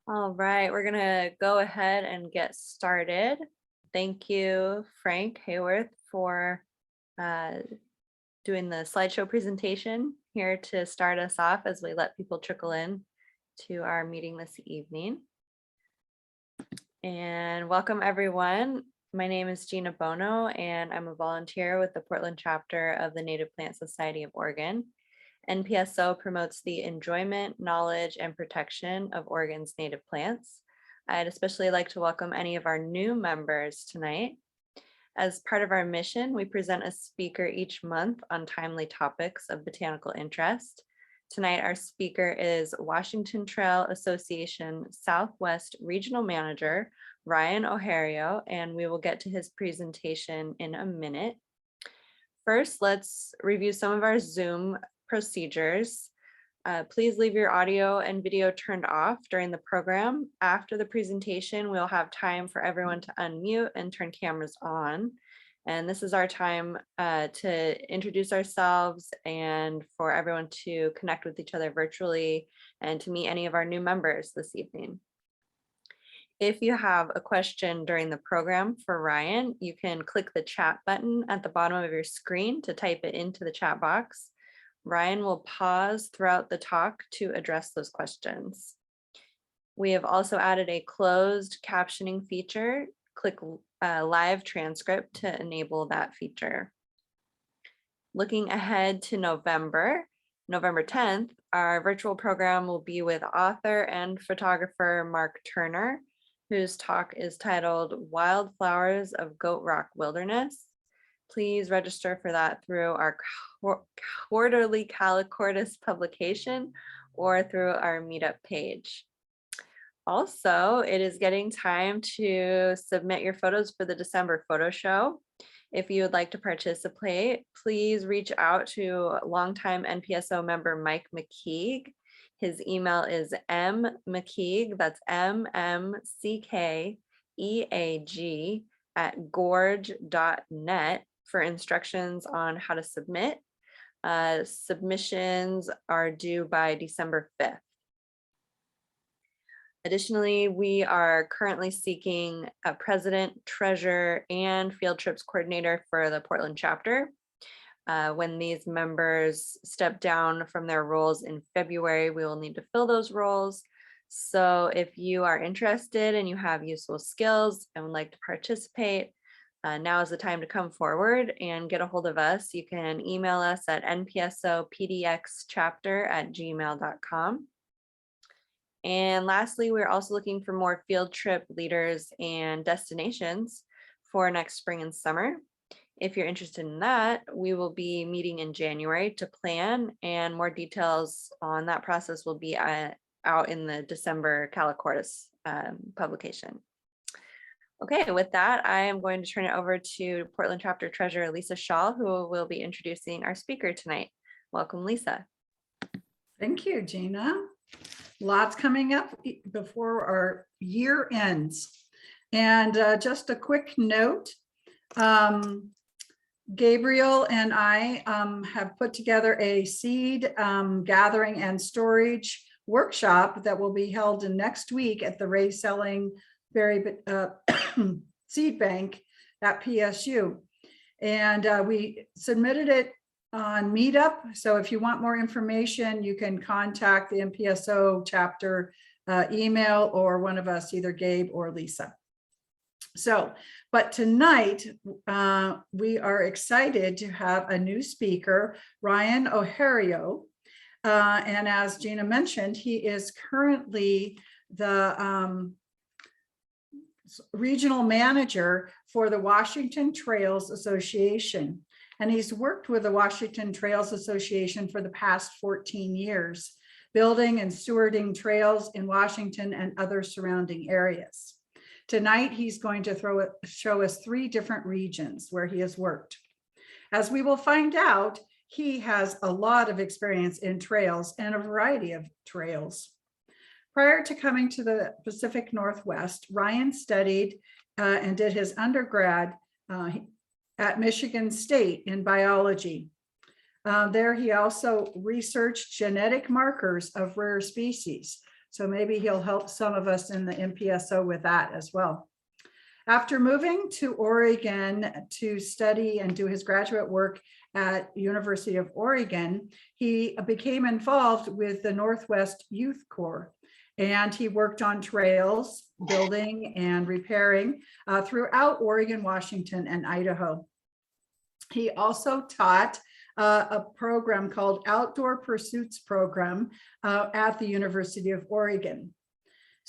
All right, we're gonna go ahead and get started. Thank you, Frank Hayworth, for doing the slideshow presentation here to start us off as we let people trickle in to our meeting this evening. And welcome everyone. My name is Gina Bono and I'm a volunteer with the Portland chapter of the Native Plant Society of Oregon. NPSO promotes the enjoyment, knowledge, and protection of Oregon's native plants. I'd especially like to welcome any of our new members tonight. As part of our mission, we present a speaker each month on timely topics of botanical interest. Tonight, our speaker is Washington Trail Association Southwest Regional Manager, Ryan Ojerio, and we will get to his presentation in a minute. First, let's review some of our Zoom procedures. Please leave your audio and video turned off during the program. After the presentation, we'll have time for everyone to unmute and turn cameras on. And this is our time to introduce ourselves and for everyone to connect with each other virtually and to meet any of our new members this evening. If you have a question during the program for Ryan, you can click the chat button at the bottom of your screen to type it into the chat box. Ryan will pause throughout the talk to address those questions. We have also added a closed captioning feature. Click live transcript to enable that feature. Looking ahead to November 10th, our virtual program will be with author and photographer Mark Turner, whose talk is titled Wildflowers of Goat Rock Wilderness. Please register for that through our quarterly Calicortus publication or through our meetup page. Also, it is getting time to submit your photos for the December photo show. If you would like to participate, please reach out to longtime NPSO member Mike McKeague. His email is mmckeague, that's mmckeag @gorge.net for instructions on how to submit. Submissions are due by December 5th. Additionally, we are currently seeking a president, treasurer, and field trips coordinator for the Portland chapter. When these members step down from their roles in February, we will need to fill those roles. So if you are interested and you have useful skills and would like to participate, now is the time to come forward and get a hold of us. You can email us at npsopdxchapter@gmail.com. And lastly, we're also looking for more field trip leaders and destinations for next spring and summer. If you're interested in that, we will be meeting in January to plan, and more details on that process will be out in the December Calicortus publication. Okay, with that, I am going to turn it over to Portland Chapter Treasurer Lisa Shaw, who will be introducing our speaker tonight. Welcome, Lisa. Thank you, Gina. Lots coming up before our year ends. And just a quick note, Gabriel and I have put together a seed gathering and storage workshop that will be held next week at the Ray Selling Seed Bank at PSU. And we submitted it on Meetup. So if you want more information, you can contact the NPSO chapter email or one of us, either Gabe or Lisa. So, but tonight we are excited to have a new speaker, Ryan Ojerio. And as Gina mentioned, he is currently the regional manager for the Washington Trails Association. And he's worked with the Washington Trails Association for the past 14 years, building and stewarding trails in Washington and other surrounding areas. Tonight, he's going to show us 3 different regions where he has worked. As we will find out, he has a lot of experience in trails and a variety of trails. Prior to coming to the Pacific Northwest, Ryan studied and did his undergrad at Michigan State in biology. There he also researched genetic markers of rare species. So maybe he'll help some of us in the MPSO with that as well. After moving to Oregon to study and do his graduate work at University of Oregon, he became involved with the Northwest Youth Corps, and he worked on trails, building and repairing throughout Oregon, Washington, and Idaho. He also taught a program called Outdoor Pursuits Program at the University of Oregon.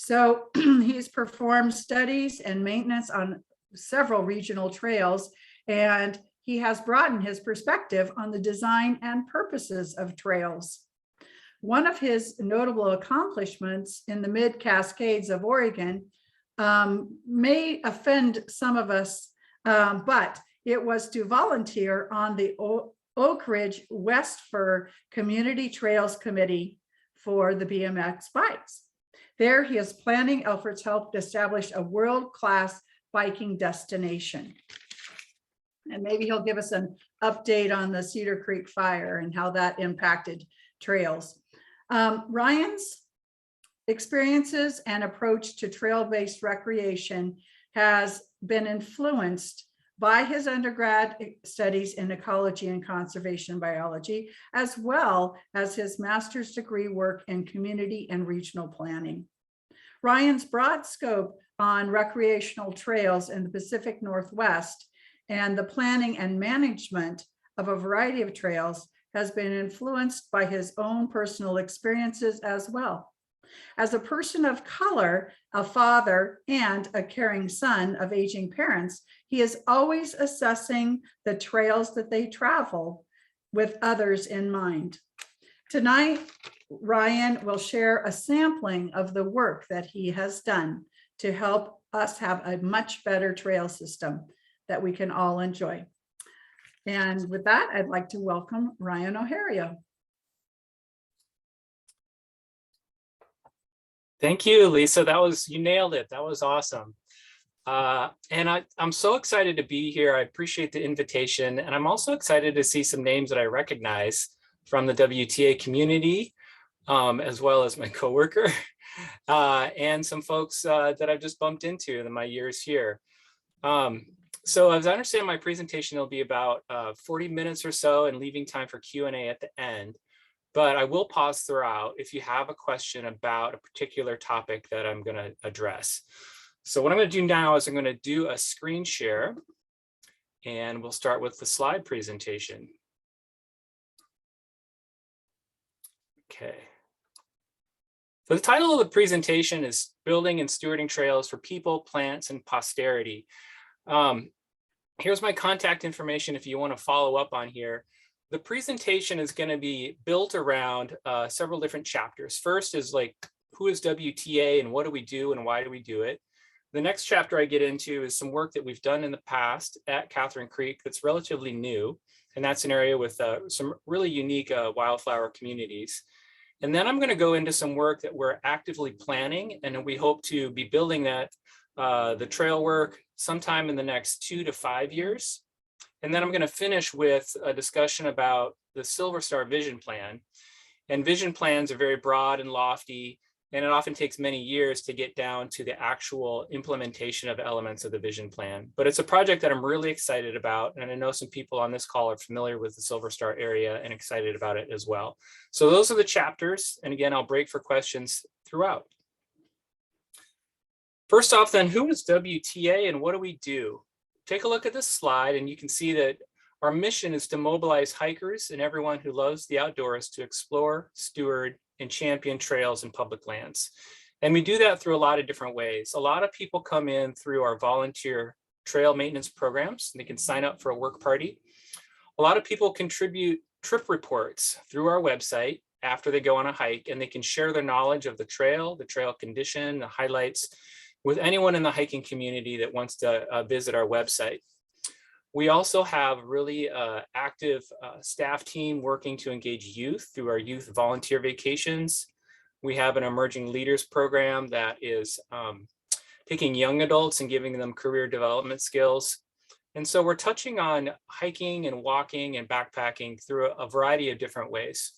So he's performed studies and maintenance on several regional trails, and he has broadened his perspective on the design and purposes of trails. One of his notable accomplishments in the mid-Cascades of Oregon may offend some of us, but it was to volunteer on the Oak Ridge West Fir Community Trails Committee for the BMX bikes. There, he is planning efforts helped establish a world-class biking destination. And maybe he'll give us an update on the Cedar Creek fire and how that impacted trails. Ryan's experiences and approach to trail-based recreation has been influenced by his undergrad studies in ecology and conservation biology, as well as his master's degree work in community and regional planning. Ryan's broad scope on recreational trails in the Pacific Northwest and the planning and management of a variety of trails has been influenced by his own personal experiences as well. As a person of color, a father, and a caring son of aging parents, he is always assessing the trails that they travel with others in mind. Tonight, Ryan will share a sampling of the work that he has done to help us have a much better trail system that we can all enjoy. And with that, I'd like to welcome Ryan Ojerio. Thank you, Lisa. You nailed it. That was awesome. And I'm so excited to be here. I appreciate the invitation. And I'm also excited to see some names that I recognize from the WTA community, as well as my coworker, and some folks that I've just bumped into in my years here. So as I understand my presentation, it'll be about 40 minutes or so and leaving time for Q&A at the end. But I will pause throughout if you have a question about a particular topic that I'm going to address. So what I'm going to do now is I'm going to do a screen share, and we'll start with the slide presentation. Okay. So the title of the presentation is Building and Stewarding Trails for People, Plants, and Posterity. Here's my contact information if you want to follow up on here. The presentation is going to be built around several different chapters. First is like, who is WTA and what do we do and why do we do it? The next chapter I get into is some work that we've done in the past at Catherine Creek that's relatively new. And that's an area with some really unique wildflower communities. And then I'm going to go into some work that we're actively planning, and we hope to be building that, the trail work sometime in the next 2 to 5 years. And then I'm going to finish with a discussion about the Silver Star Vision Plan. And vision plans are very broad and lofty, and it often takes many years to get down to the actual implementation of elements of the vision plan. But it's a project that I'm really excited about, and I know some people on this call are familiar with the Silver Star area and excited about it as well. So those are the chapters, and again, I'll break for questions throughout. First off then, who is WTA and what do we do? Take a look at this slide and you can see that Our mission is to mobilize hikers and everyone who loves the outdoors to explore, steward, and champion trails and public lands. And we do that through a lot of different ways. A lot of people come in through our volunteer trail maintenance programs. They can sign up for a work party. A lot of people contribute trip reports through our website after they go on a hike, and they can share their knowledge of the trail condition, the highlights with anyone in the hiking community that wants to visit our website. We also have really active staff team working to engage youth through our youth volunteer vacations. We have an emerging leaders program that is taking young adults and giving them career development skills. And so we're touching on hiking and walking and backpacking through a variety of different ways.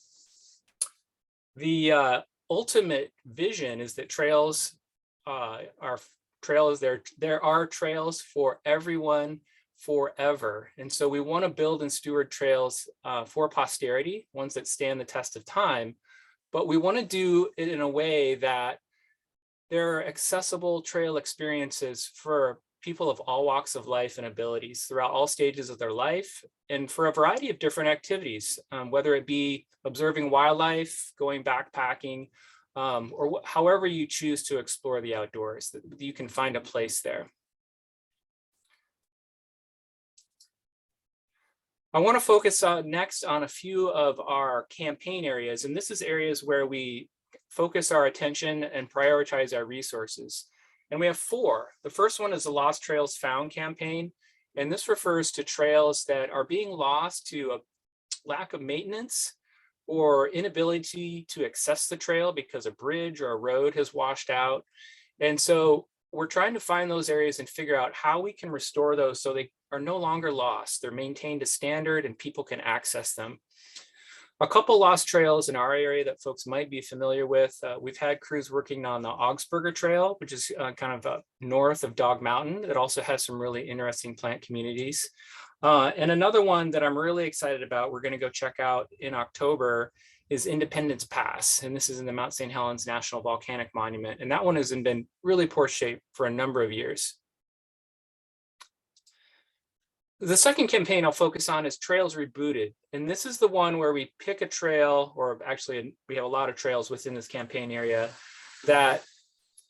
The ultimate vision is that trails are trails. There are trails for everyone forever. And so we want to build and steward trails for posterity, ones that stand the test of time. But we want to do it in a way that there are accessible trail experiences for people of all walks of life and abilities throughout all stages of their life, and for a variety of different activities, whether it be observing wildlife, going backpacking, or however you choose to explore the outdoors, that you can find a place there. I want to focus next on a few of our campaign areas, and this is areas where we focus our attention and prioritize our resources. And we have 4. The first one is the Lost Trails Found campaign, and this refers to trails that are being lost to a lack of maintenance or inability to access the trail because a bridge or a road has washed out. And so we're trying to find those areas and figure out how we can restore those so they are no longer lost. They're maintained to standard and people can access them. A couple lost trails in our area that folks might be familiar with. We've had crews working on the Augsburger Trail, which is kind of north of Dog Mountain. It also has some really interesting plant communities. And another one that I'm really excited about, we're going to go check out in October, is Independence Pass. And this is in the Mount St. Helens National Volcanic Monument. And that one has been really poor shape for a number of years. The second campaign I'll focus on is Trails Rebooted. And this is the one where we pick a trail, or actually we have a lot of trails within this campaign area that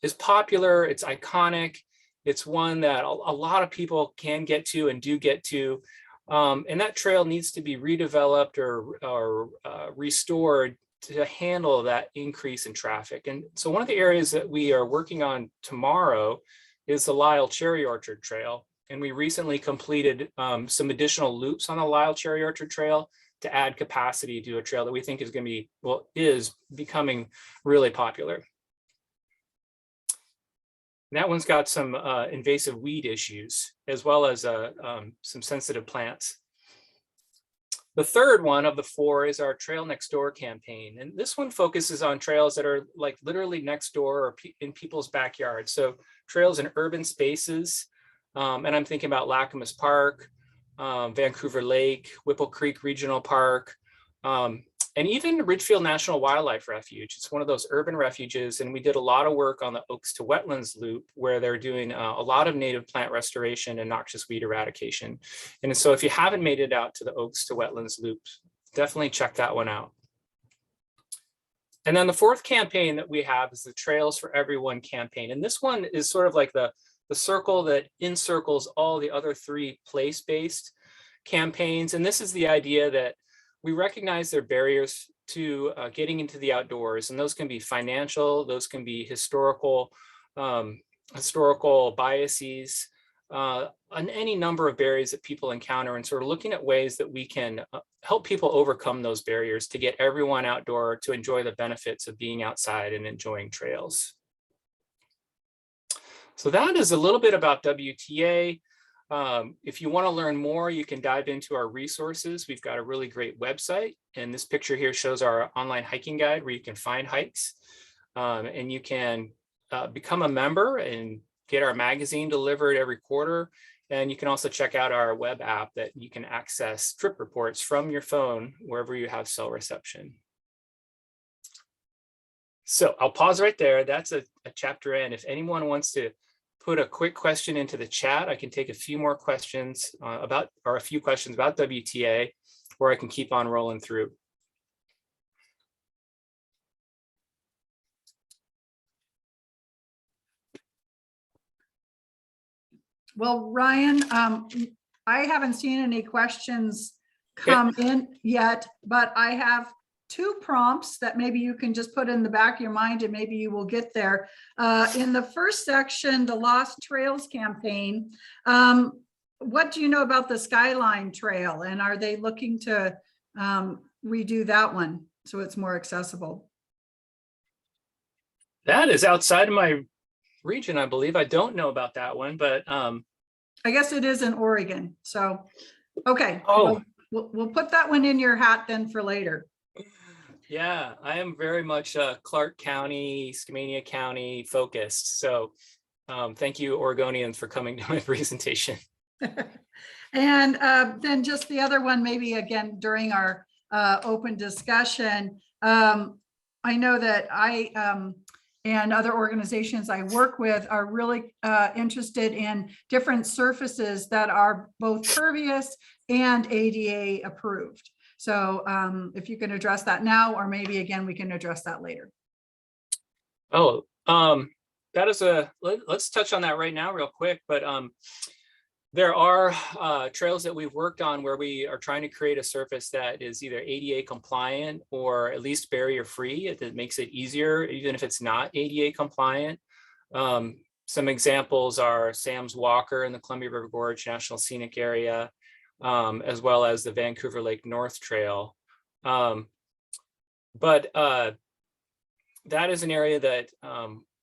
is popular, it's iconic, it's one that a lot of people can get to and do get to. And that trail needs to be redeveloped or restored to handle that increase in traffic. And so one of the areas that we are working on tomorrow is the Lyle Cherry Orchard Trail. And we recently completed some additional loops on the Lyle Cherry Orchard Trail to add capacity to a trail that we think is going to be, well, is becoming really popular. And that one's got some invasive weed issues, as well as some sensitive plants. The third one of the 4 is our Trail Next Door campaign. And this one focuses on trails that are like literally next door or in people's backyards. So trails in urban spaces. And I'm thinking about Lacamas Park, Vancouver Lake, Whipple Creek Regional Park, and even Ridgefield National Wildlife Refuge. It's one of those urban refuges, and we did a lot of work on the Oaks to Wetlands loop, where they're doing a lot of native plant restoration and noxious weed eradication. And so if you haven't made it out to the Oaks to Wetlands loop, definitely check that one out. And then the 4th campaign that we have is the Trails for Everyone campaign. And this one is sort of like the circle that encircles all the other 3 place-based campaigns. And this is the idea that we recognize there are barriers to getting into the outdoors, and those can be financial, those can be historical biases, and any number of barriers that people encounter, and sort of looking at ways that we can help people overcome those barriers to get everyone outdoor to enjoy the benefits of being outside and enjoying trails. So that is a little bit about WTA. If you want to learn more, you can dive into our resources. We've got a really great website, and this picture here shows our online hiking guide where you can find hikes, and you can become a member and get our magazine delivered every quarter. And you can also check out our web app that you can access trip reports from your phone wherever you have cell reception. So I'll pause right there. That's a chapter end. If anyone wants to put a quick question into the chat. I can take a few more questions a few questions about WTA, or I can keep on rolling through. Well, Ryan, I haven't seen any questions come in yet, but I have 2 prompts that maybe you can just put in the back of your mind and maybe you will get there. In the first section, the Lost Trails campaign, what do you know about the Skyline Trail, and are they looking to redo that one so it's more accessible? That is outside of my region, I believe. I don't know about that one, but I guess it is in Oregon. So, okay. oh, We'll put that one in your hat then for later. yeah, I am very much Clark County, Skamania County focused. So thank you, Oregonians, for coming to my presentation. And then just the other one, maybe again, during our open discussion, I know that I and other organizations I work with are really interested in different surfaces that are both pervious and ADA approved. So if you can address that now, or maybe again, we can address that later. Oh, that is let's touch on that right now real quick, but there are trails that we've worked on where we are trying to create a surface that is either ADA compliant or at least barrier free. That makes it easier, even if it's not ADA compliant. Some examples are Sam's Walker in the Columbia River Gorge National Scenic Area, as well as the Vancouver Lake North Trail. But that is an area that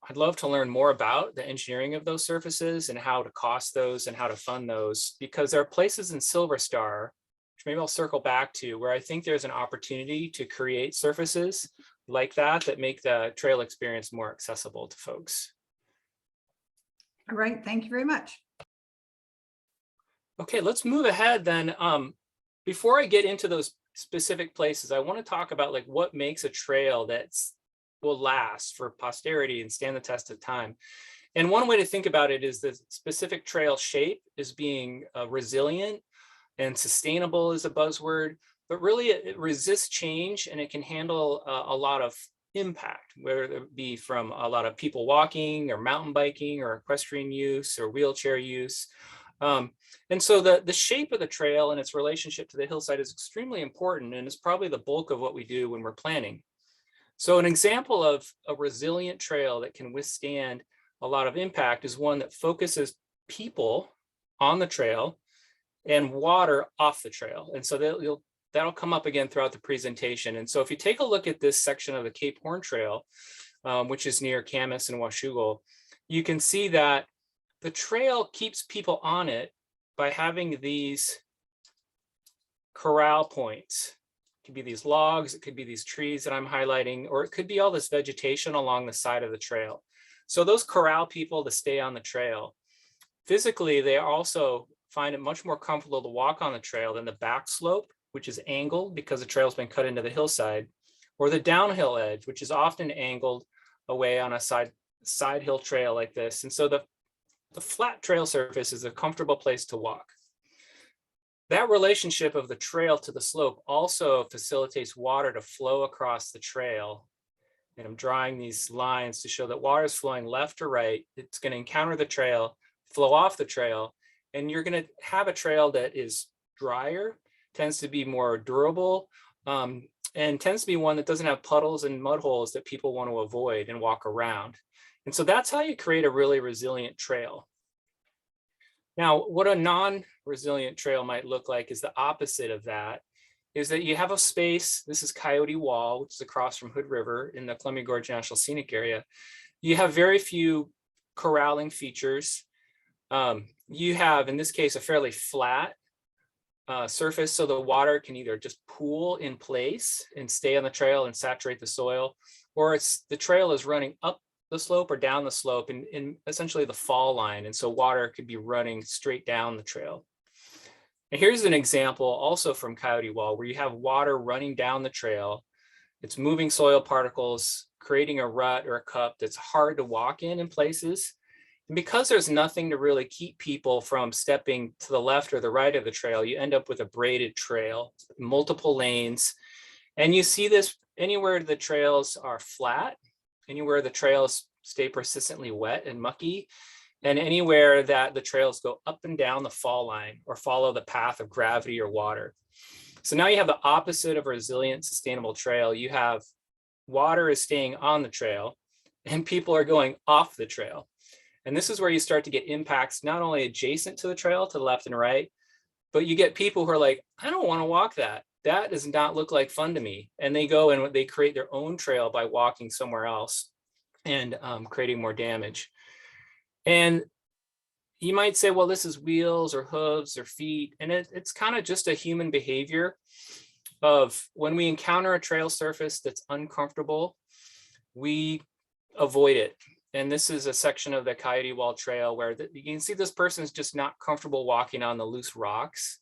I'd love to learn more about the engineering of those surfaces and how to cost those and how to fund those, because there are places in Silver Star, which maybe I'll circle back to, where I think there's an opportunity to create surfaces like that that make the trail experience more accessible to folks. All right, thank you very much. Okay, let's move ahead then. Before I get into those specific places, I want to talk about like what makes a trail that's will last for posterity and stand the test of time. And one way to think about it is the specific trail shape is being resilient, and sustainable is a buzzword, but really it resists change and it can handle a lot of impact, whether it be from a lot of people walking or mountain biking or equestrian use or wheelchair use. And so the shape of the trail and its relationship to the hillside is extremely important, and it's probably the bulk of what we do when we're planning. So an example of a resilient trail that can withstand a lot of impact is one that focuses people on the trail and water off the trail. And so that'll come up again throughout the presentation. And so if you take a look at this section of the Cape Horn Trail, which is near Camas and Washougal, you can see that the trail keeps people on it by having these corral points. It could be these logs, it could be these trees that I'm highlighting, or it could be all this vegetation along the side of the trail. So those corral people to stay on the trail. Physically, they also find it much more comfortable to walk on the trail than the back slope, which is angled because the trail's been cut into the hillside, or the downhill edge, which is often angled away on a side hill trail like this. And so the flat trail surface is a comfortable place to walk. That relationship of the trail to the slope also facilitates water to flow across the trail. And I'm drawing these lines to show that water is flowing left or right. It's going to encounter the trail, flow off the trail, and you're going to have a trail that is drier, tends to be more durable, and tends to be one that doesn't have puddles and mud holes that people want to avoid and walk around. And so that's how you create a really resilient trail. Now, what a non-resilient trail might look like is the opposite of that, is that you have a space, this is Coyote Wall, which is across from Hood River in the Columbia Gorge National Scenic Area. You have very few corralling features. You have, in this case, a fairly flat surface, so the water can either just pool in place and stay on the trail and saturate the soil, or the trail is running up the slope or down the slope in essentially the fall line. And so water could be running straight down the trail. And here's an example also from Coyote Wall where you have water running down the trail. It's moving soil particles, creating a rut or a cup that's hard to walk in places. And because there's nothing to really keep people from stepping to the left or the right of the trail, you end up with a braided trail, multiple lanes. And you see this anywhere the trails are flat, anywhere the trails stay persistently wet and mucky, and anywhere that the trails go up and down the fall line or follow the path of gravity or water. So now you have the opposite of a resilient, sustainable trail. You have water is staying on the trail and people are going off the trail. And this is where you start to get impacts not only adjacent to the trail to the left and right, but you get people who are like, I don't want to walk that. That does not look like fun to me. And they go and they create their own trail by walking somewhere else and creating more damage. And you might say, well, this is wheels or hooves or feet. And it's kind of just a human behavior of when we encounter a trail surface that's uncomfortable, we avoid it. And this is a section of the Coyote Wall Trail where you can see this person is just not comfortable walking on the loose rocks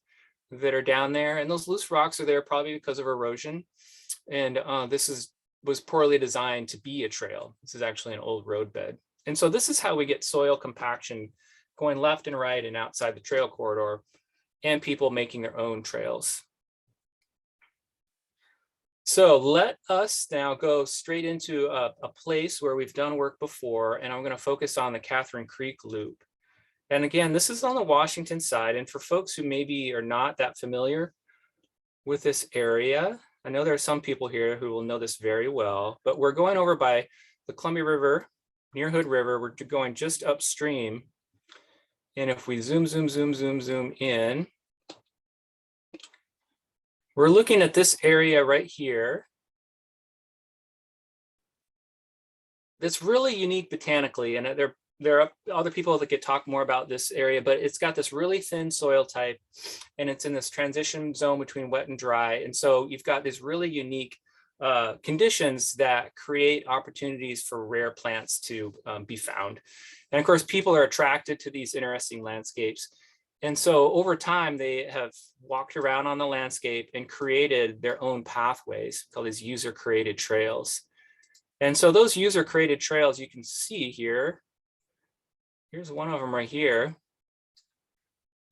that are down there. And those loose rocks are there probably because of erosion. And was poorly designed to be a trail. This is actually an old roadbed. And so this is how we get soil compaction going left and right and outside the trail corridor, and people making their own trails. So let us now go straight into a place where we've done work before, and I'm going to focus on the Catherine Creek Loop. And again, this is on the Washington side. And for folks who maybe are not that familiar with this area, I know there are some people here who will know this very well, but we're going over by the Columbia River, near Hood River. We're going just upstream. And if we zoom in, we're looking at this area right here. That's really unique botanically, and there are other people that could talk more about this area, but it's got this really thin soil type, and it's in this transition zone between wet and dry. And so you've got these really unique conditions that create opportunities for rare plants to be found. And of course, people are attracted to these interesting landscapes. And so over time, they have walked around on the landscape and created their own pathways called these user-created trails. And so those user-created trails you can see here. Here's one of them right here.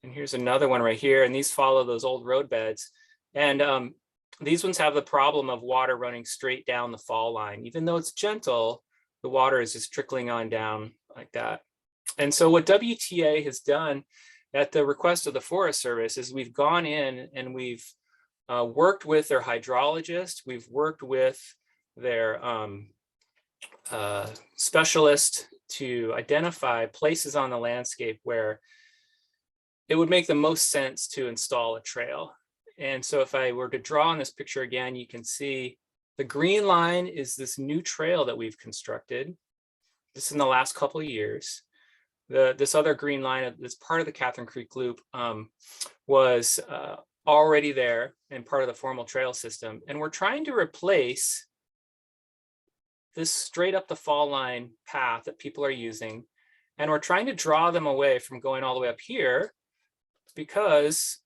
And here's another one right here. And these follow those old road beds. And these ones have the problem of water running straight down the fall line. Even though it's gentle, the water is just trickling on down like that. And so what WTA has done at the request of the Forest Service is we've gone in and we've worked with their hydrologist. We've worked with their specialist to identify places on the landscape where it would make the most sense to install a trail. And so if I were to draw on this picture again, you can see the green line is this new trail that we've constructed. This is in the last couple of years. This other green line that's part of the Catherine Creek Loop was already there and part of the formal trail system. And we're trying to replace this straight up the fall line path that people are using. And we're trying to draw them away from going all the way up here because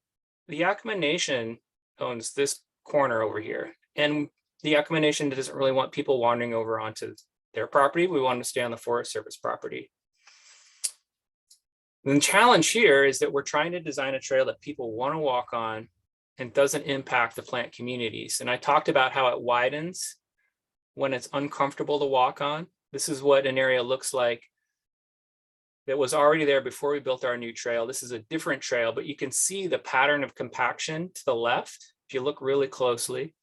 the Yakima Nation owns this corner over here. And the Yakima Nation doesn't really want people wandering over onto their property. We want them to stay on the Forest Service property. The challenge here is that we're trying to design a trail that people want to walk on and doesn't impact the plant communities. And I talked about how it widens when it's uncomfortable to walk on. This is what an area looks like that was already there before we built our new trail. This is a different trail, but you can see the pattern of compaction to the left if you look really closely,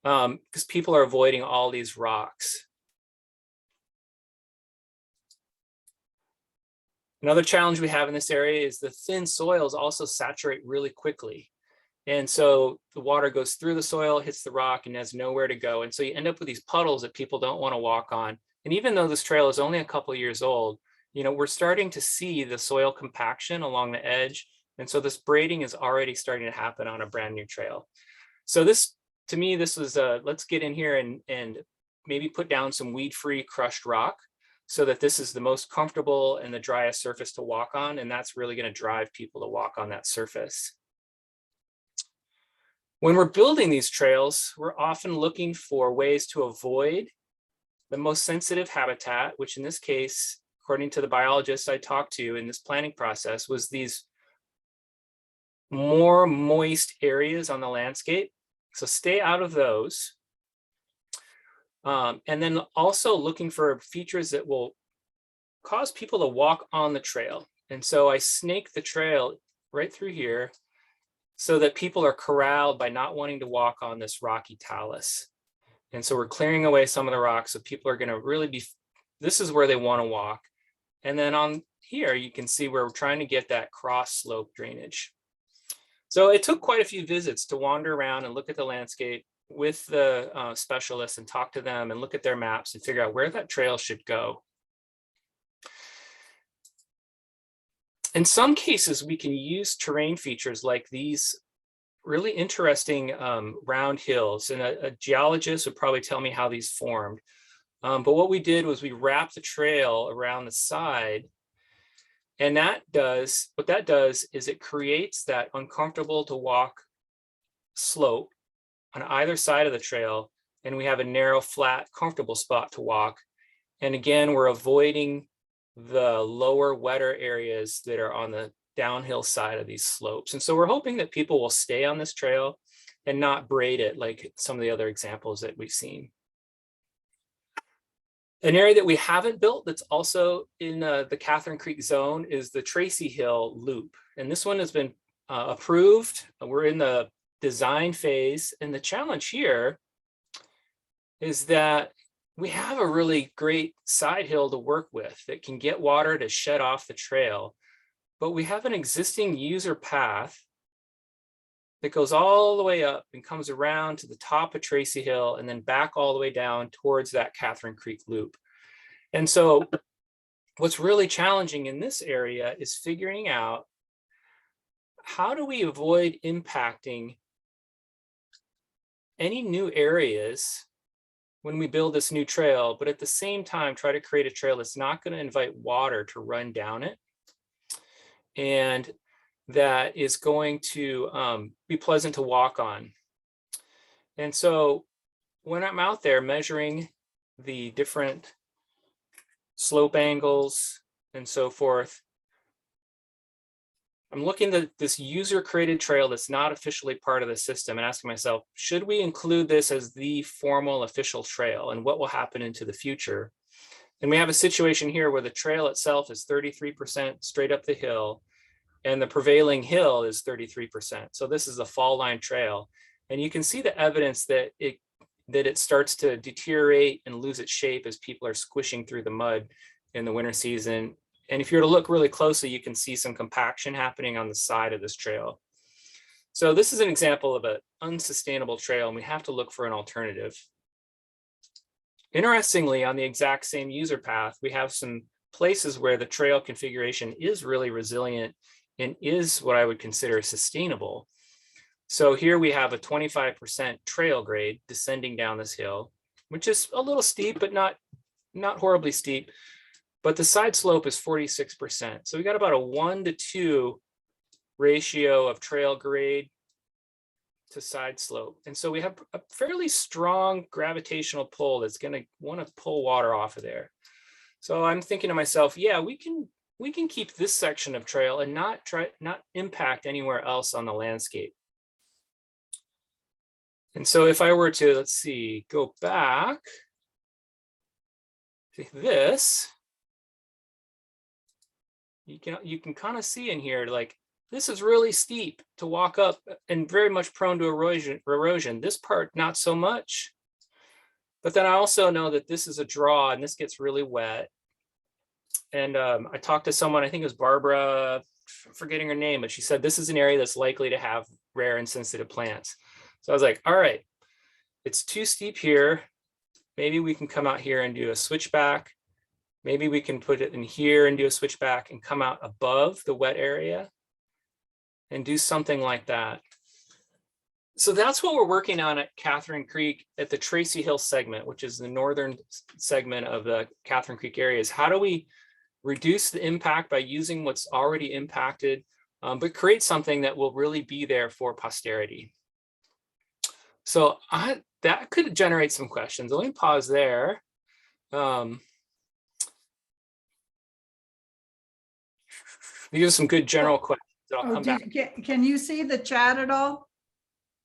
because people are avoiding all these rocks. Another challenge we have in this area is the thin soils also saturate really quickly. And so the water goes through the soil, hits the rock, and has nowhere to go. And so you end up with these puddles that people don't want to walk on. And even though this trail is only a couple of years old, you know, we're starting to see the soil compaction along the edge. And so this braiding is already starting to happen on a brand new trail. So this, to me, this was let's get in here and maybe put down some weed-free crushed rock so that this is the most comfortable and the driest surface to walk on. And that's really going to drive people to walk on that surface. When we're building these trails, we're often looking for ways to avoid the most sensitive habitat, which in this case according to the biologists I talked to in this planning process, was these more moist areas on the landscape. So stay out of those. And then also looking for features that will cause people to walk on the trail. And so I snake the trail right through here so that people are corralled by not wanting to walk on this rocky talus. And so we're clearing away some of the rocks, so people are going to really be, this is where they want to walk. And then on here, you can see where we're trying to get that cross slope drainage. So it took quite a few visits to wander around and look at the landscape with the specialists and talk to them and look at their maps and figure out where that trail should go. In some cases, we can use terrain features like these really interesting round hills, and a geologist would probably tell me how these formed. But what we did was we wrapped the trail around the side, and what that does is it creates that uncomfortable to walk slope on either side of the trail, and we have a narrow, flat, comfortable spot to walk. And again, we're avoiding the lower, wetter areas that are on the downhill side of these slopes. And so we're hoping that people will stay on this trail and not braid it like some of the other examples that we've seen. An area that we haven't built that's also in the Catherine Creek zone is the Tracy Hill Loop. And this one has been approved. We're in the design phase. And the challenge here is that we have a really great side hill to work with that can get water to shed off the trail. But we have an existing user path that goes all the way up and comes around to the top of Tracy Hill and then back all the way down towards that Catherine Creek Loop. And so what's really challenging in this area is figuring out how do we avoid impacting any new areas when we build this new trail, but at the same time, try to create a trail that's not going to invite water to run down it, and that is going to be pleasant to walk on. And so when I'm out there measuring the different slope angles and so forth, I'm looking at this user created trail that's not officially part of the system and asking myself, should we include this as the formal official trail, and what will happen into the future? And we have a situation here where the trail itself is 33% straight up the hill, and the prevailing hill is 33%. So this is a fall line trail. And you can see the evidence that it starts to deteriorate and lose its shape as people are squishing through the mud in the winter season. And if you were to look really closely, you can see some compaction happening on the side of this trail. So this is an example of an unsustainable trail, and we have to look for an alternative. Interestingly, on the exact same user path, we have some places where the trail configuration is really resilient and is what I would consider sustainable. So here we have a 25% trail grade descending down this hill, which is a little steep, but not horribly steep. But the side slope is 46%. So we got about a 1-to-2 ratio of trail grade to side slope. And so we have a fairly strong gravitational pull that's going to want to pull water off of there. So I'm thinking to myself, yeah, we can keep this section of trail and not impact anywhere else on the landscape. And so if I were to, let's see, go back to this, you can kind of see in here, like, this is really steep to walk up and very much prone to erosion. This part, not so much. But then I also know that this is a draw and this gets really wet. And I talked to someone, I think it was Barbara, I'm forgetting her name, but she said this is an area that's likely to have rare and sensitive plants. So I was like, all right, it's too steep here. Maybe we can come out here and do a switchback. Maybe we can put it in here and do a switchback and come out above the wet area and do something like that. So that's what we're working on at Catherine Creek at the Tracy Hill segment, which is the northern segment of the Catherine Creek area. Is how do we reduce the impact by using what's already impacted, but create something that will really be there for posterity. So that could generate some questions. Let me pause there. These are some good general questions that I'll Oh, come back. can you see the chat at all?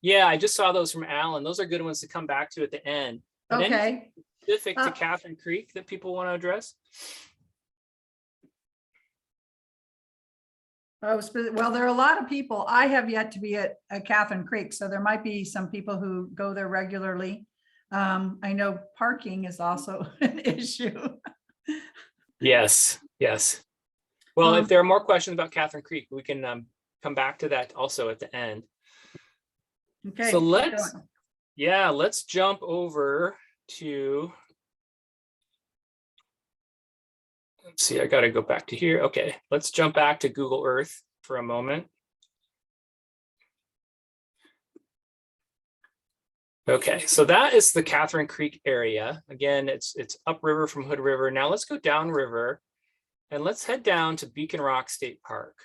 Yeah, I just saw those from Alan. Those are good ones to come back to at the end. But anything Okay. specific to Uh, Catherine Creek that people want to address? Well, there are a lot of people. I have yet to be at Catherine Creek, so there might be some people who go there regularly. I know parking is also an issue. Yes, yes. Well, if Um, there are more questions about Catherine Creek, we can come back to that also at the end. Okay. So let's jump over to, let's see, I got to go back to here. Okay, let's jump back to Google Earth for a moment. Okay, so that is the Catherine Creek area. Again, it's upriver from Hood River. Now let's go downriver and let's head down to Beacon Rock State Park.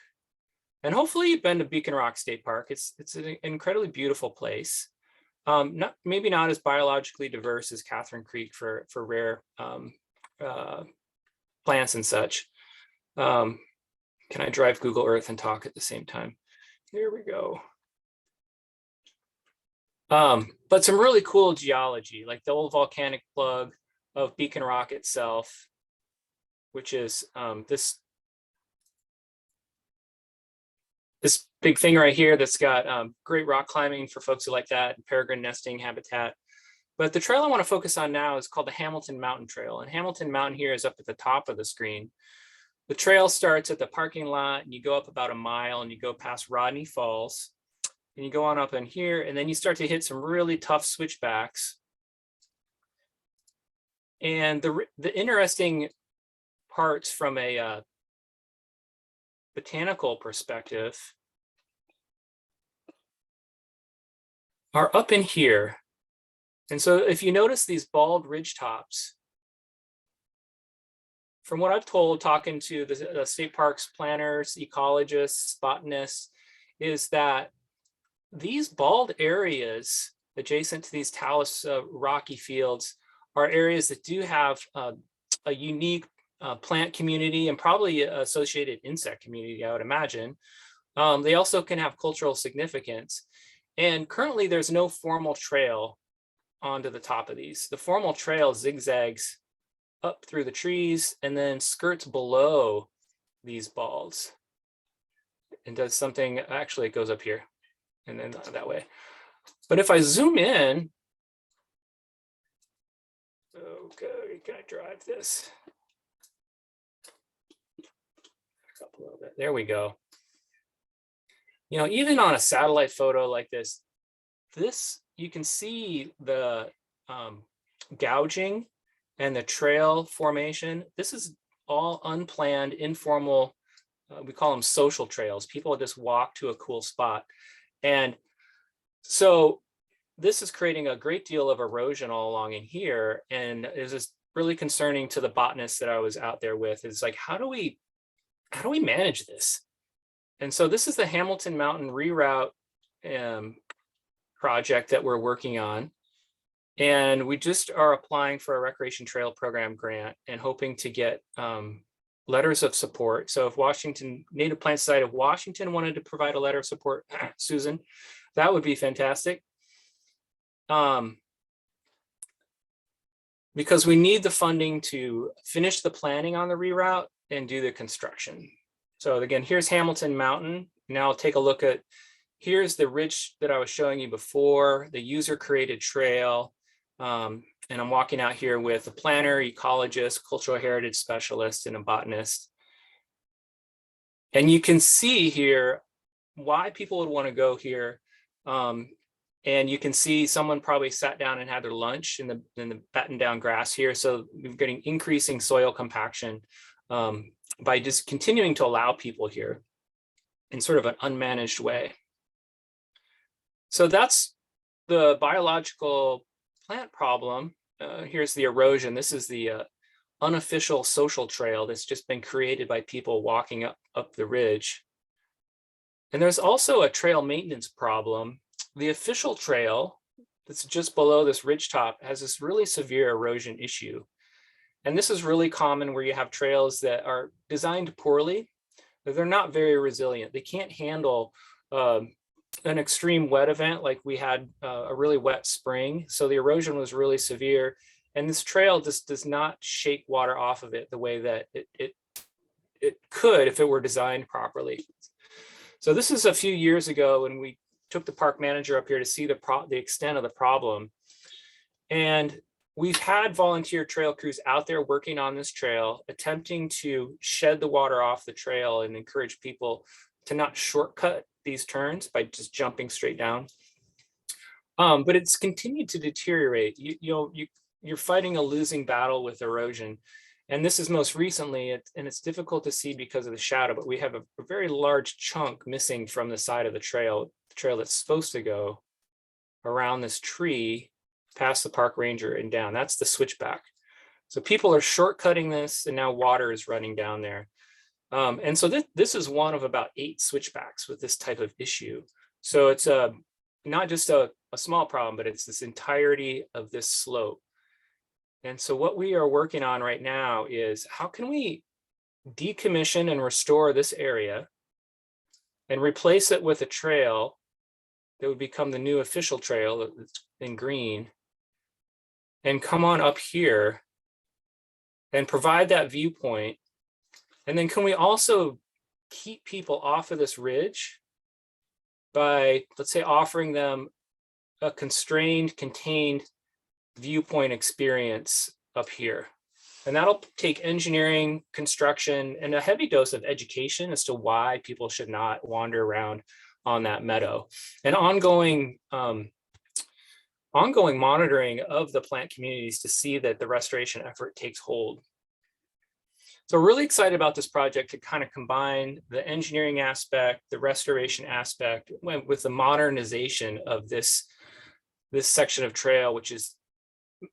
And hopefully you've been to Beacon Rock State Park. It's an incredibly beautiful place. Maybe not as biologically diverse as Catherine Creek for rare plants and such. Can I drive Google Earth and talk at the same time? Here we go. But some really cool geology, like the old volcanic plug of Beacon Rock itself, which is this big thing right here that's got great rock climbing for folks who like that, and peregrine nesting habitat. But the trail I want to focus on now is called the Hamilton Mountain Trail. And Hamilton Mountain here is up at the top of the screen. The trail starts at the parking lot and you go up about a mile and you go past Rodney Falls. And you go on up in here, and then you start to hit some really tough switchbacks. And the interesting parts from a botanical perspective are up in here. And so if you notice these bald ridge tops, from what I've told, talking to the state parks planners, ecologists, botanists, is that these bald areas adjacent to these talus rocky fields are areas that do have a unique plant community and probably associated insect community, I would imagine. They also can have cultural significance. And currently there's no formal trail onto the top of these. The formal trail zigzags up through the trees and then skirts below these balds and does something, actually it goes up here and then that way. But if I zoom in, okay, can I drive this? Back up a little bit. There we go. You know, even on a satellite photo like this, you can see the gouging and the trail formation. This is all unplanned, informal, we call them social trails. People just walk to a cool spot. And so this is creating a great deal of erosion all along in here. And it was really concerning to the botanists that I was out there with, is like, how do we manage this? And so this is the Hamilton Mountain Reroute project that we're working on. And we just are applying for a Recreation Trail Program grant and hoping to get letters of support. So if Native Plant Society of Washington wanted to provide a letter of support, Susan, that would be fantastic. Because we need the funding to finish the planning on the reroute and do the construction. So again, here's Hamilton Mountain. Now I'll take a look at, here's the ridge that I was showing you before, the user created trail. And I'm walking out here with a planner, ecologist, cultural heritage specialist, and a botanist. And you can see here why people would want to go here. And you can see someone probably sat down and had their lunch in the battened down grass here. So we're getting increasing soil compaction by just continuing to allow people here in sort of an unmanaged way. So that's the biological plant problem. Here's the erosion. This is the unofficial social trail that's just been created by people walking up the ridge. And there's also a trail maintenance problem. The official trail that's just below this ridgetop has this really severe erosion issue. And this is really common where you have trails that are designed poorly. they're not very resilient. They can't handle an extreme wet event like we had a really wet spring. So the erosion was really severe. And this trail just does not shake water off of it the way that it could if it were designed properly. So this is a few years ago when we took the park manager up here to see the extent of the problem. And we've had volunteer trail crews out there working on this trail, attempting to shed the water off the trail and encourage people to not shortcut these turns by just jumping straight down. But it's continued to deteriorate. You're fighting a losing battle with erosion. And this is most recently, and it's difficult to see because of the shadow, but we have a very large chunk missing from the side of the trail that's supposed to go around this tree, past the park ranger and down. That's the switchback. So people are shortcutting this, and now water is running down there. And so this is one of about 8 switchbacks with this type of issue. So it's not just a small problem, but it's this entirety of this slope. And so what we are working on right now is how can we decommission and restore this area and replace it with a trail that would become the new official trail that's in green, and come on up here and provide that viewpoint. And then can we also keep people off of this ridge by, let's say, offering them a constrained, contained viewpoint experience up here. And that'll take engineering, construction, and a heavy dose of education as to why people should not wander around on that meadow, and ongoing monitoring of the plant communities to see that the restoration effort takes hold. So we're really excited about this project to kind of combine the engineering aspect, the restoration aspect, with the modernization of this section of trail, which is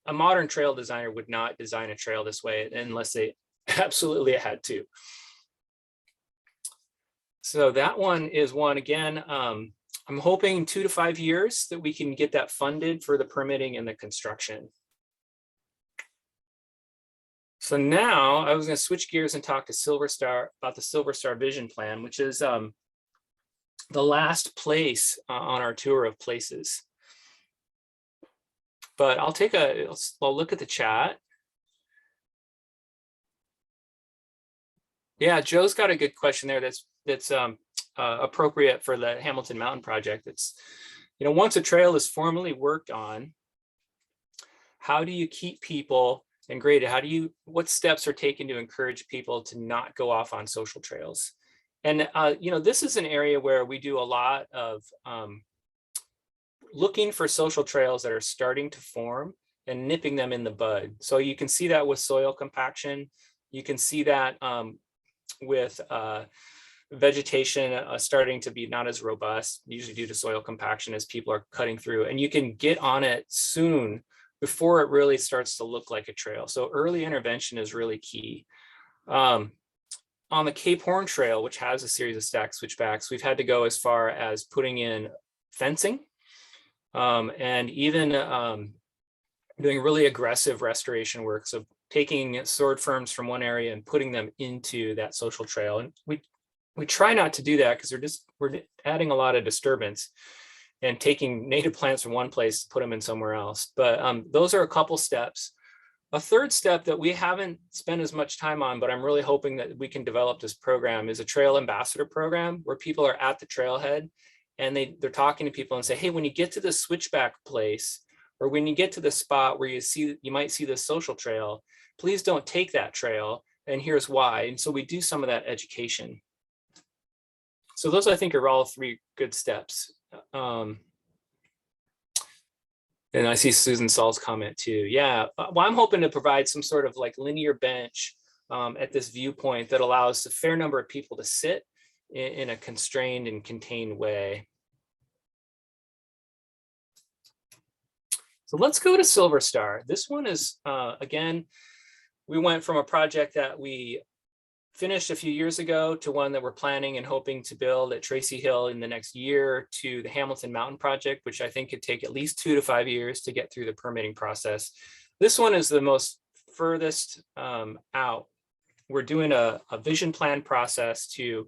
a modern trail designer would not design a trail this way unless they absolutely had to. So that one is one, again, I'm hoping 2 to 5 years that we can get that funded for the permitting and the construction. So now I was going to switch gears and talk to Silver Star about the Silver Star Vision Plan, which is the last place on our tour of places. But I'll look at the chat. Yeah, Joe's got a good question there that's appropriate for the Hamilton Mountain Project. It's, once a trail is formally worked on, how do you keep people and grade it? What steps are taken to encourage people to not go off on social trails? And, this is an area where we do a lot of looking for social trails that are starting to form and nipping them in the bud. So you can see that with soil compaction. You can see that with vegetation starting to be not as robust, usually due to soil compaction as people are cutting through. And you can get on it soon before it really starts to look like a trail. So early intervention is really key. On the Cape Horn Trail, which has a series of stacked switchbacks, we've had to go as far as putting in fencing, and even doing really aggressive restoration work. So taking sword firms from one area and putting them into that social trail. And we try not to do that because we're adding a lot of disturbance and taking native plants from one place to put them in somewhere else. But those are a couple steps. A third step that we haven't spent as much time on, but I'm really hoping that we can develop this program, is a trail ambassador program where people are at the trailhead and they're talking to people and say, hey, when you get to the switchback place, or when you get to the spot where you might see the social trail, please don't take that trail, and here's why. And so we do some of that education. So those, I think, are all 3 good steps. And I see Susan Saul's comment too. Yeah, well, I'm hoping to provide some sort of like linear bench at this viewpoint that allows a fair number of people to sit in a constrained and contained way. So let's go to Silver Star. This one is, again, we went from a project that we finished a few years ago to one that we're planning and hoping to build at Tracy Hill in the next year, to the Hamilton Mountain Project, which I think could take at least 2 to 5 years to get through the permitting process. This one is the most furthest out. we're doing a vision plan process to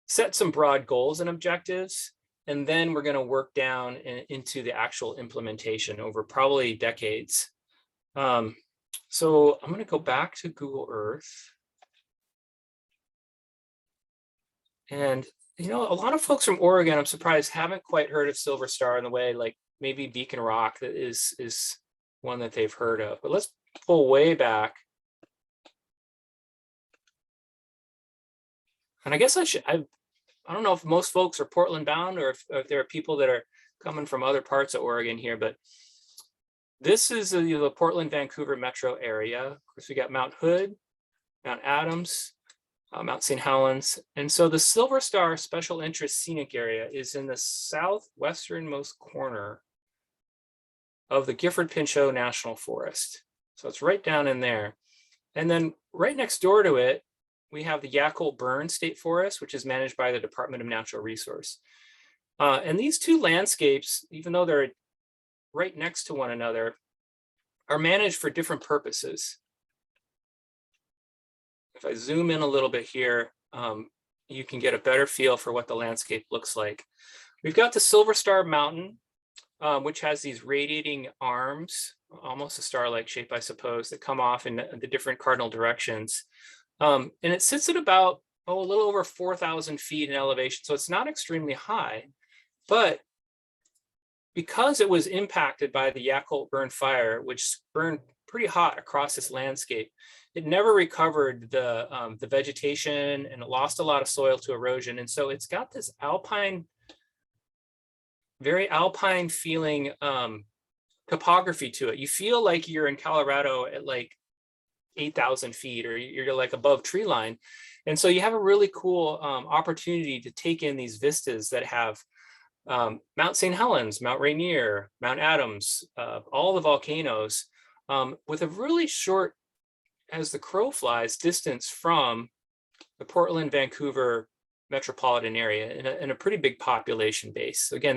set some broad goals and objectives, and then we're going to work down into the actual implementation over probably decades. So I'm going to go back to Google Earth. And, you know, a lot of folks from Oregon, I'm surprised, haven't quite heard of Silver Star in the way, like maybe Beacon Rock that is one that they've heard of. But let's pull way back. And I guess I don't know if most folks are Portland bound or if there are people that are coming from other parts of Oregon here, but this is the Portland, Vancouver metro area. Of course, we got Mount Hood, Mount Adams, Mount St. Helens. And so the Silver Star Special Interest Scenic Area is in the southwesternmost corner of the Gifford-Pinchot National Forest. So it's right down in there. And then right next door to it, we have the Yacolt-Burn State Forest, which is managed by the Department of Natural Resource. And these two landscapes, even though they're right next to one another, are managed for different purposes. If I zoom in a little bit here, you can get a better feel for what the landscape looks like. We've got the Silver Star Mountain, which has these radiating arms, almost a star-like shape, I suppose, that come off in the different cardinal directions. And it sits at about, a little over 4,000 feet in elevation. So it's not extremely high, but because it was impacted by the Yacolt-Burn fire, which burned pretty hot across this landscape, it never recovered the vegetation, and it lost a lot of soil to erosion. And so it's got this alpine, very alpine feeling topography to it. You feel like you're in Colorado at like 8,000 feet, or you're like above tree line. And so you have a really cool opportunity to take in these vistas that have Mount St. Helens, Mount Rainier, Mount Adams, all the volcanoes, with a really short, as the crow flies, distance from the Portland, Vancouver metropolitan area, and a pretty big population base. So again,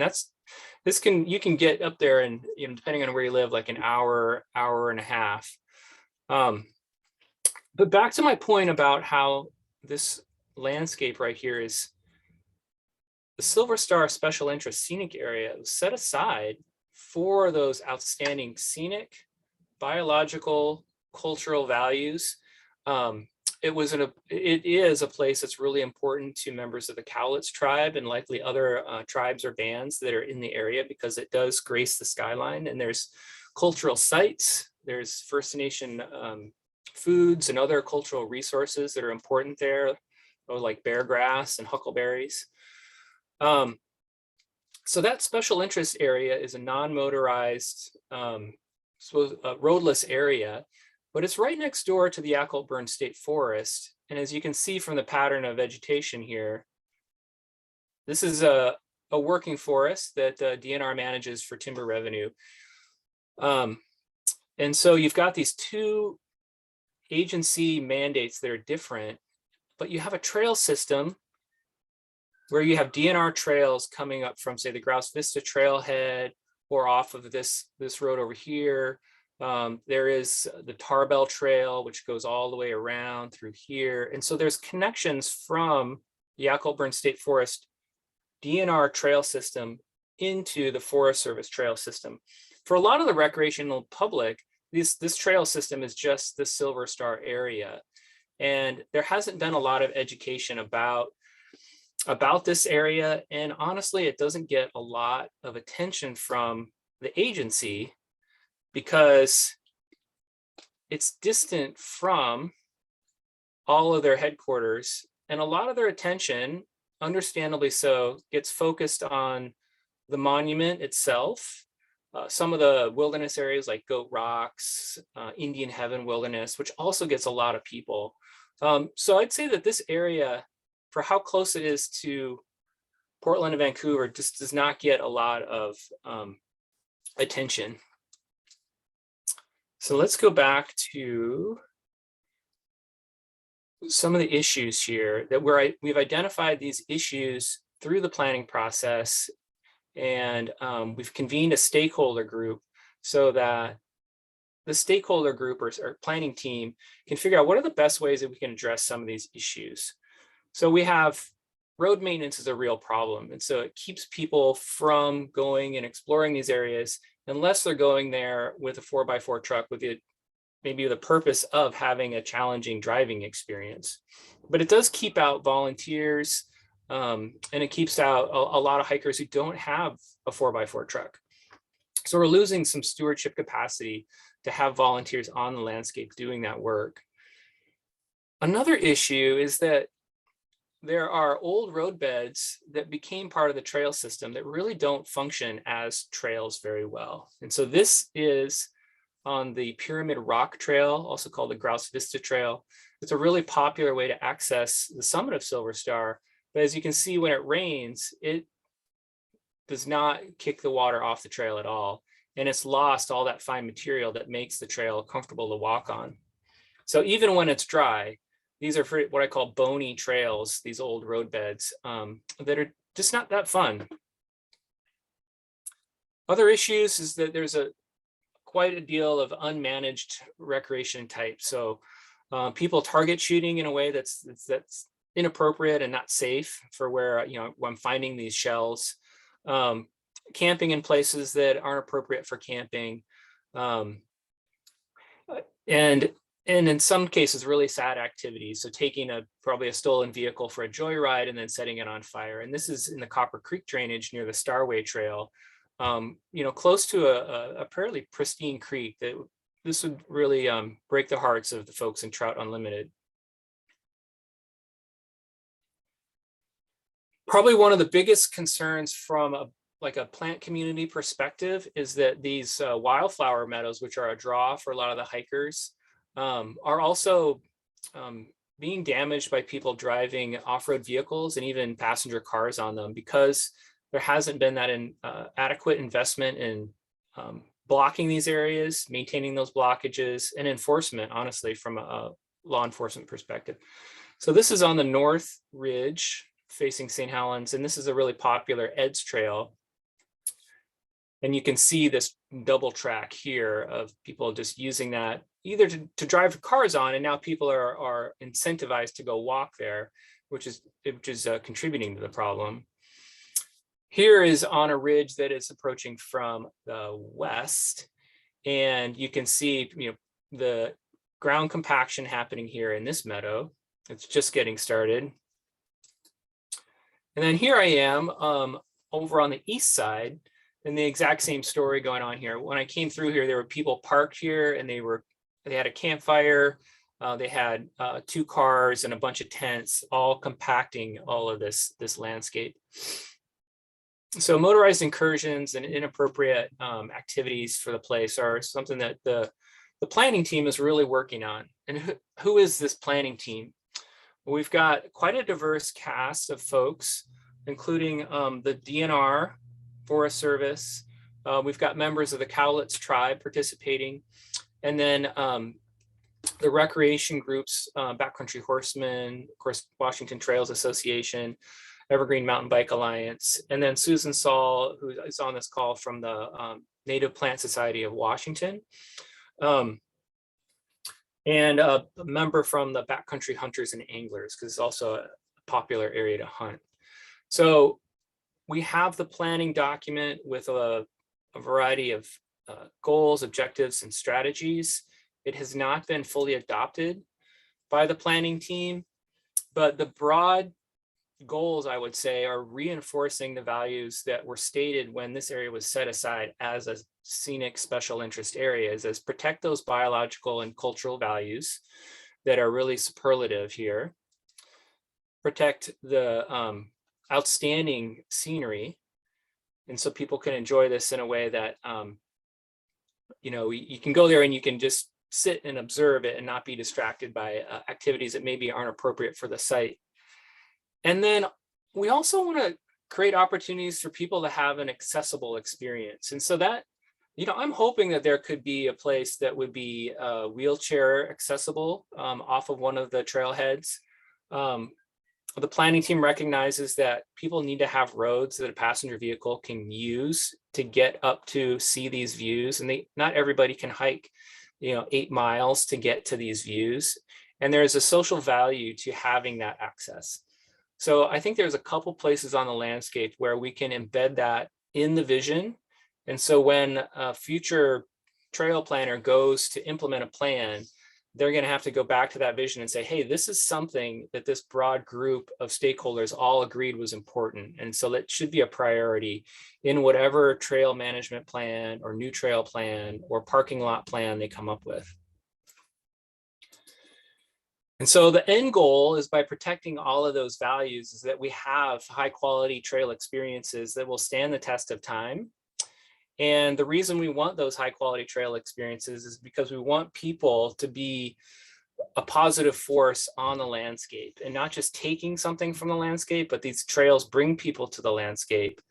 you can get up there, and depending on where you live, like an hour and a half. But back to my point about how this landscape right here is the Silver Star Special Interest Scenic Area was set aside for those outstanding scenic, biological, cultural values. It is a place that's really important to members of the Cowlitz tribe and likely other tribes or bands that are in the area, because it does grace the skyline, and there's cultural sites, there's First Nation foods and other cultural resources that are important there, like bear grass and huckleberries. So that special interest area is a non-motorized, roadless area, but it's right next door to the Yacolt-Burn State Forest. And as you can see from the pattern of vegetation here, this is a working forest that DNR manages for timber revenue. And so you've got these two agency mandates that are different, but you have a trail system where you have DNR trails coming up from, say, the Grouse Vista trailhead, or off of this road over here. There is the Tarbell Trail, which goes all the way around through here. And so there's connections from the Yacolt-Burn State Forest DNR trail system into the Forest Service trail system. For a lot of the recreational public, this trail system is just the Silver Star area. And there hasn't been a lot of education about this area. And honestly, it doesn't get a lot of attention from the agency because it's distant from all of their headquarters. And a lot of their attention, understandably so, gets focused on the monument itself, some of the wilderness areas like Goat Rocks, Indian Heaven Wilderness, which also gets a lot of people. So I'd say that this area, for how close it is to Portland and Vancouver, just does not get a lot of attention. So let's go back to some of the issues here that we've identified these issues through the planning process, and we've convened a stakeholder group so that the stakeholder group or planning team can figure out what are the best ways that we can address some of these issues. So we have road maintenance is a real problem. And so it keeps people from going and exploring these areas unless they're going there with a 4x4 truck with it, maybe the purpose of having a challenging driving experience. But it does keep out volunteers, and it keeps out a lot of hikers who don't have a 4x4 truck. So we're losing some stewardship capacity to have volunteers on the landscape doing that work. Another issue is that there are old road beds that became part of the trail system that really don't function as trails very well. And so this is on the Pyramid Rock Trail, also called the Grouse Vista Trail. It's a really popular way to access the summit of Silver Star. But as you can see, when it rains, it does not kick the water off the trail at all. And it's lost all that fine material that makes the trail comfortable to walk on. So even when it's dry, these are what I call bony trails, these old road beds that are just not that fun. Other issues is that there's quite a deal of unmanaged recreation type. So people target shooting in a way that's inappropriate and not safe for where, I'm finding these shells. Camping in places that aren't appropriate for camping. And in some cases, really sad activities. So taking probably a stolen vehicle for a joyride and then setting it on fire. And this is in the Copper Creek drainage near the Starway Trail, close to a fairly pristine creek. This would really break the hearts of the folks in Trout Unlimited. Probably one of the biggest concerns from a plant community perspective is that these wildflower meadows, which are a draw for a lot of the hikers, are also being damaged by people driving off-road vehicles and even passenger cars on them, because there hasn't been that adequate investment in blocking these areas, maintaining those blockages, and enforcement, honestly, from a law enforcement perspective. So this is on the North Ridge facing St. Helens, and this is a really popular EDS trail. And you can see this double track here of people just using that either to drive cars on, and now people are incentivized to go walk there, which is contributing to the problem. Here is on a ridge that is approaching from the west, and you can see the ground compaction happening here in this meadow. It's just getting started. And then here I am over on the east side, and the exact same story going on here. When I came through here, there were people parked here, and they had a campfire. They had 2 cars and a bunch of tents, all compacting all of this landscape. So motorized incursions and inappropriate activities for the place are something that the planning team is really working on. And who is this planning team? Well, we've got quite a diverse cast of folks, including the DNR, Forest Service. We've got members of the Cowlitz tribe participating, and then the recreation groups, Backcountry Horsemen, of course, Washington Trails Association, Evergreen Mountain Bike Alliance, and then Susan Saul, who is on this call from the Native Plant Society of Washington, and a member from the Backcountry Hunters and Anglers, because it's also a popular area to hunt. So we have the planning document with a variety of goals, objectives, and strategies. It has not been fully adopted by the planning team, but the broad goals, I would say, are reinforcing the values that were stated when this area was set aside as a scenic special interest areas, as protect those biological and cultural values that are really superlative here, protect the outstanding scenery, and so people can enjoy this in a way that you can go there and you can just sit and observe it and not be distracted by activities that maybe aren't appropriate for the site. And then we also want to create opportunities for people to have an accessible experience. And so that, I'm hoping that there could be a place that would be wheelchair accessible off of one of the trailheads. The planning team recognizes that people need to have roads that a passenger vehicle can use to get up to see these views, and not everybody can hike 8 miles to get to these views. And there's a social value to having that access. So I think there's a couple places on the landscape where we can embed that in the vision. And so when a future trail planner goes to implement a plan, they're going to have to go back to that vision and say, hey, this is something that this broad group of stakeholders all agreed was important. And so that should be a priority in whatever trail management plan or new trail plan or parking lot plan they come up with. And so the end goal is, by protecting all of those values, is that we have high quality trail experiences that will stand the test of time. And the reason we want those high quality trail experiences is because we want people to be a positive force on the landscape, and not just taking something from the landscape, but these trails bring people to the landscape.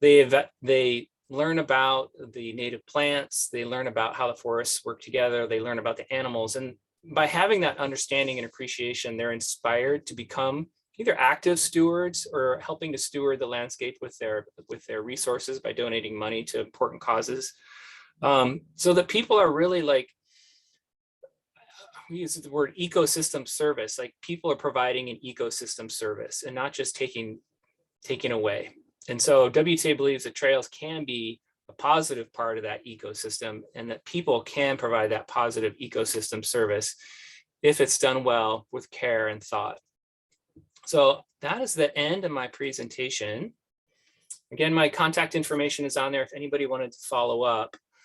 They learn about the native plants, they learn about how the forests work together, they learn about the animals. And by having that understanding and appreciation, they're inspired to become either active stewards or helping to steward the landscape with their resources by donating money to important causes. So that people are really like, we use the word ecosystem service, like people are providing an ecosystem service and not just taking away. And so WTA believes that trails can be a positive part of that ecosystem, and that people can provide that positive ecosystem service if it's done well with care and thought. So that is the end of my presentation. Again, my contact information is on there if anybody wanted to follow up.